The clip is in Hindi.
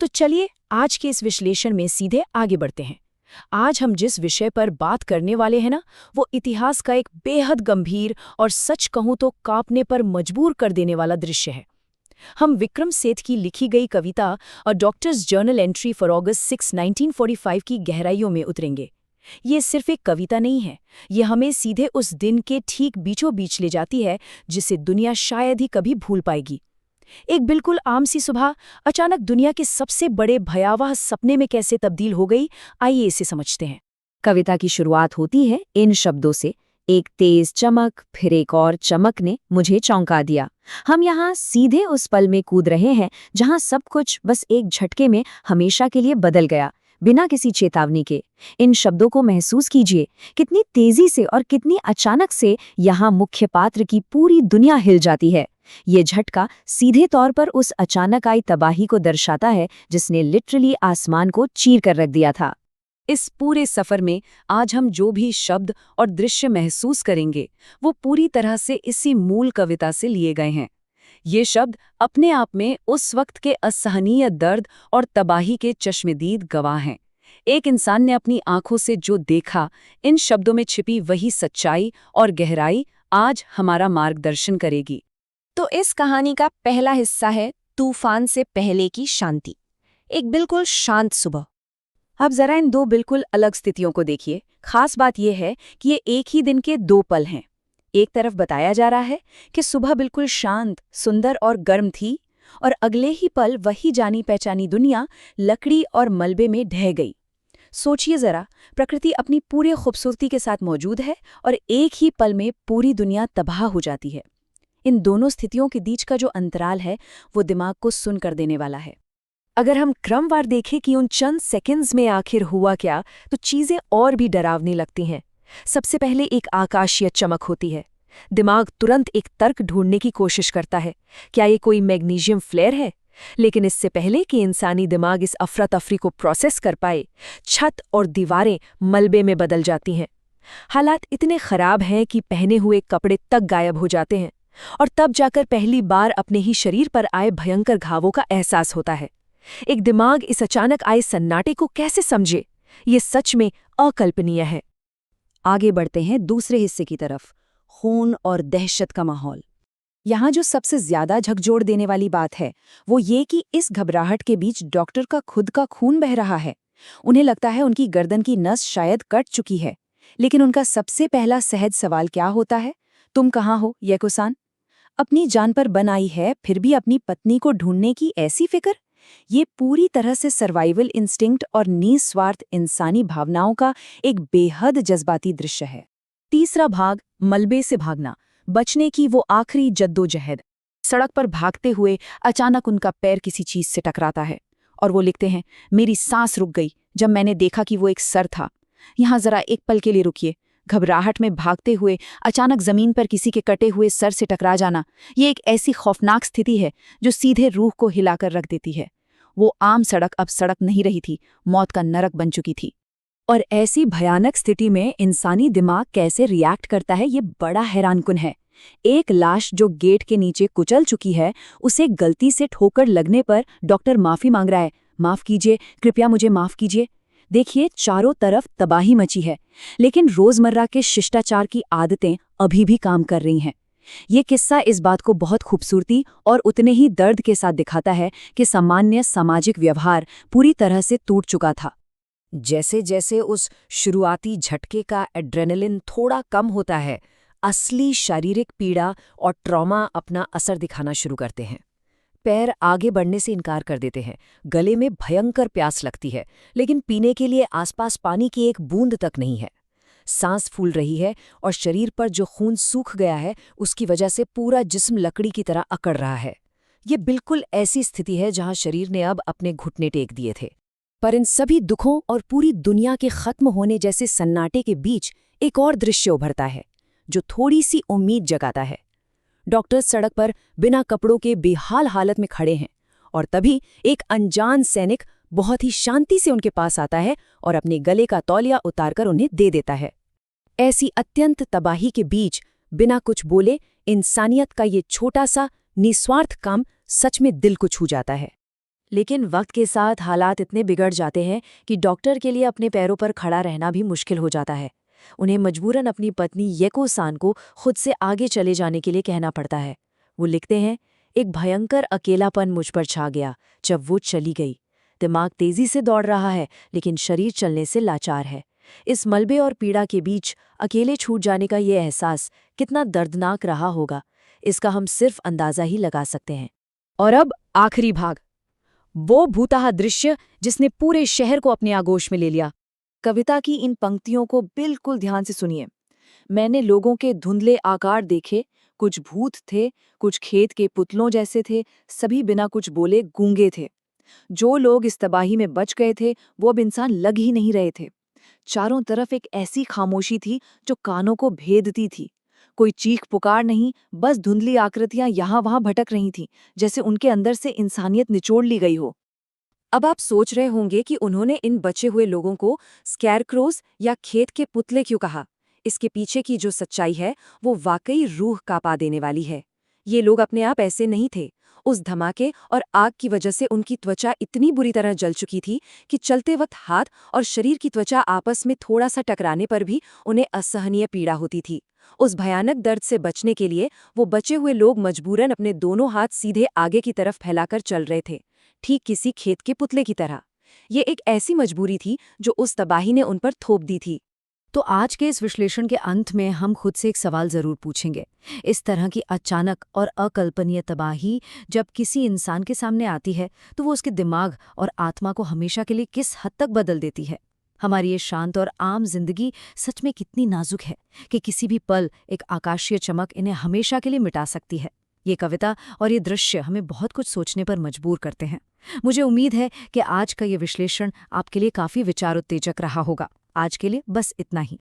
तो चलिए आज के इस विश्लेषण में सीधे आगे बढ़ते हैं। आज हम जिस विषय पर बात करने वाले हैं ना, वो इतिहास का एक बेहद गंभीर और सच कहूं तो कांपने पर मजबूर कर देने वाला दृश्य है। हम विक्रम सेठ की लिखी गई कविता और डॉक्टर्स जर्नल एंट्री फॉर अगस्त 6, 1945 की गहराइयों में उतरेंगे। ये सिर्फ एक कविता नहीं है, ये हमें सीधे उस दिन के ठीक बीचों बीच ले जाती है जिसे दुनिया शायद ही कभी भूल पाएगी। एक बिल्कुल आम सी सुबह अचानक दुनिया के सबसे बड़े भयावह सपने में कैसे तब्दील हो गई, आइए इसे समझते हैं। कविता की शुरुआत होती है इन शब्दों से, एक तेज चमक, फिर एक और चमक ने मुझे चौंका दिया। हम यहाँ सीधे उस पल में कूद रहे हैं जहाँ सब कुछ बस एक झटके में हमेशा के लिए बदल गया, बिना किसी चेतावनी के। इन शब्दों को महसूस कीजिए, कितनी तेजी से और कितनी अचानक से यहाँ मुख्य पात्र की पूरी दुनिया हिल जाती है। ये झटका सीधे तौर पर उस अचानक आई तबाही को दर्शाता है जिसने लिटरली आसमान को चीर कर रख दिया था। इस पूरे सफर में आज हम जो भी शब्द और दृश्य महसूस करेंगे वो पूरी तरह से इसी मूल कविता से लिए गए हैं। ये शब्द अपने आप में उस वक्त के असहनीय दर्द और तबाही के चश्मदीद गवाह हैं। एक इंसान ने अपनी आंखों से जो देखा, इन शब्दों में छिपी वही सच्चाई और गहराई आज हमारा मार्गदर्शन करेगी। तो इस कहानी का पहला हिस्सा है तूफान से पहले की शांति। एक बिल्कुल शांत सुबह। अब जरा इन दो बिल्कुल अलग स्थितियों को देखिए। खास बात यह है कि ये एक ही दिन के दो पल हैं। एक तरफ बताया जा रहा है कि सुबह बिल्कुल शांत, सुंदर और गर्म थी, और अगले ही पल वही जानी पहचानी दुनिया लकड़ी और मलबे में ढह गई। सोचिए जरा, प्रकृति अपनी पूरी खूबसूरती के साथ मौजूद है और एक ही पल में पूरी दुनिया तबाह हो जाती है। इन दोनों स्थितियों के बीच का जो अंतराल है वो दिमाग को सुन कर देने वाला है। अगर हम क्रमवार देखें कि उन चंद सेकंड्स में आखिर हुआ क्या, तो चीजें और भी डरावनी लगती हैं। सबसे पहले एक आकाशीय चमक होती है। दिमाग तुरंत एक तर्क ढूंढने की कोशिश करता है, क्या ये कोई मैग्नीशियम फ्लेयर है? लेकिन इससे पहले कि इंसानी दिमाग इस अफरा तफरी को प्रोसेस कर पाए, छत और दीवारें मलबे में बदल जाती हैं। हालात इतने खराब हैं कि पहने हुए कपड़े तक गायब हो जाते हैं, और तब जाकर पहली बार अपने ही शरीर पर आए भयंकर घावों का एहसास होता है। एक दिमाग इस अचानक आए सन्नाटे को कैसे समझे, ये सच में अकल्पनीय है। आगे बढ़ते हैं दूसरे हिस्से की तरफ, खून और दहशत का माहौल। यहाँ जो सबसे ज्यादा झकझोर देने वाली बात है वो ये कि इस घबराहट के बीच डॉक्टर का खुद का खून बह रहा है। उन्हें लगता है उनकी गर्दन की नस शायद कट चुकी है, लेकिन उनका सबसे पहला सहज सवाल क्या होता है? तुम कहाँ हो यकुसान? अपनी जान पर बन आई है, फिर भी अपनी पत्नी को ढूंढने की ऐसी फिक्र। ये पूरी तरह से सर्वाइवल इंस्टिंक्ट और निस्वार्थ इंसानी भावनाओं का एक बेहद जज्बाती दृश्य है। तीसरा भाग, मलबे से भागना, बचने की वो आखिरी जद्दोजहद। सड़क पर भागते हुए अचानक उनका पैर किसी चीज से टकराता है और वो लिखते हैं, मेरी सांस रुक गई जब मैंने देखा कि वो एक सर था। यहाँ जरा एक पल के लिए रुकिए। घबराहट में भागते हुए अचानक जमीन पर किसी के कटे हुए सर से टकरा जाना, ये एक ऐसी खौफनाक स्थिति है जो सीधे रूह को हिलाकर रख देती है। वो आम सड़क अब सड़क नहीं रही थी, मौत का नरक बन चुकी थी। और ऐसी भयानक स्थिति में इंसानी दिमाग कैसे रिएक्ट करता है, ये बड़ा हैरानकुन है। एक लाश जो गेट के नीचे कुचल चुकी है, उसे गलती से ठोकर लगने पर डॉक्टर माफी मांग रहा है, माफ कीजिए, कृपया मुझे माफ कीजिए। देखिए, चारों तरफ तबाही मची है, लेकिन रोजमर्रा के शिष्टाचार की आदतें अभी भी काम कर रही हैं। ये किस्सा इस बात को बहुत खूबसूरती और उतने ही दर्द के साथ दिखाता है कि सामान्य सामाजिक व्यवहार पूरी तरह से टूट चुका था। जैसे जैसे उस शुरुआती झटके का एड्रेनलिन थोड़ा कम होता है, असली शारीरिक पीड़ा और ट्रॉमा अपना असर दिखाना शुरू करते हैं। पैर आगे बढ़ने से इनकार कर देते हैं, गले में भयंकर प्यास लगती है, लेकिन पीने के लिए आसपास पानी की एक बूंद तक नहीं है। सांस फूल रही है और शरीर पर जो खून सूख गया है उसकी वजह से पूरा जिस्म लकड़ी की तरह अकड़ रहा है। ये बिल्कुल ऐसी स्थिति है जहां शरीर ने अब अपने घुटने टेक दिए थे। पर इन सभी दुखों और पूरी दुनिया के खत्म होने जैसे सन्नाटे के बीच एक और दृश्य उभरता है जो थोड़ी सी उम्मीद जगाता है। डॉक्टर सड़क पर बिना कपड़ों के बेहाल हालत में खड़े हैं, और तभी एक अनजान सैनिक बहुत ही शांति से उनके पास आता है और अपने गले का तौलिया उतारकर उन्हें दे देता है। ऐसी अत्यंत तबाही के बीच बिना कुछ बोले इंसानियत का ये छोटा सा निस्वार्थ काम सच में दिल को छू जाता है। लेकिन वक्त के साथ हालात इतने बिगड़ जाते हैं कि डॉक्टर के लिए अपने पैरों पर खड़ा रहना भी मुश्किल हो जाता है। उन्हें मजबूरन अपनी पत्नी येको सान को खुद से आगे चले जाने के लिए कहना पड़ता है। वो लिखते हैं, एक भयंकर अकेलापन मुझ पर छा गया जब वो चली गई। दिमाग तेजी से दौड़ रहा है लेकिन शरीर चलने से लाचार है। इस मलबे और पीड़ा के बीच अकेले छूट जाने का ये एहसास कितना दर्दनाक रहा होगा, इसका हम सिर्फ अंदाजा ही लगा सकते हैं। और अब आखिरी भाग, वो भूताहा दृश्य जिसने पूरे शहर को अपने आगोश में ले लिया। कविता की इन पंक्तियों को बिल्कुल ध्यान से सुनिए। मैंने लोगों के धुंधले आकार देखे, कुछ भूत थे, कुछ खेत के पुतलों जैसे थे, सभी बिना कुछ बोले गूंगे थे। जो लोग इस तबाही में बच गए थे वो अब इंसान लग ही नहीं रहे थे। चारों तरफ एक ऐसी खामोशी थी जो कानों को भेदती थी। कोई चीख पुकार नहीं, बस धुंधली आकृतियां यहाँ वहां भटक रही थीं, जैसे उनके अंदर से इंसानियत निचोड़ ली गई हो। अब आप सोच रहे होंगे कि उन्होंने इन बचे हुए लोगों को स्कैरक्रोज या खेत के पुतले क्यों कहा। इसके पीछे की जो सच्चाई है वो वाकई रूह कांपा देने वाली है। ये लोग अपने आप ऐसे नहीं थे। उस धमाके और आग की वजह से उनकी त्वचा इतनी बुरी तरह जल चुकी थी कि चलते वक्त हाथ और शरीर की त्वचा आपस में थोड़ा सा टकराने पर भी उन्हें असहनीय पीड़ा होती थी। उस भयानक दर्द से बचने के लिए वो बचे हुए लोग मजबूरन अपने दोनों हाथ सीधे आगे की तरफ फैलाकर चल रहे थे, ठीक किसी खेत के पुतले की तरह। ये एक ऐसी मजबूरी थी जो उस तबाही ने उन पर थोप दी थी। तो आज के इस विश्लेषण के अंत में हम खुद से एक सवाल जरूर पूछेंगे। इस तरह की अचानक और अकल्पनीय तबाही जब किसी इंसान के सामने आती है तो वो उसके दिमाग और आत्मा को हमेशा के लिए किस हद तक बदल देती है। हमारी ये शांत और आम जिंदगी सच में कितनी नाजुक है कि किसी भी पल एक आकाशीय चमक इन्हें हमेशा के लिए मिटा सकती है। ये कविता और ये दृश्य हमें बहुत कुछ सोचने पर मजबूर करते हैं। मुझे उम्मीद है कि आज का ये विश्लेषण आपके लिए काफी विचारोत्तेजक रहा होगा। आज के लिए बस इतना ही।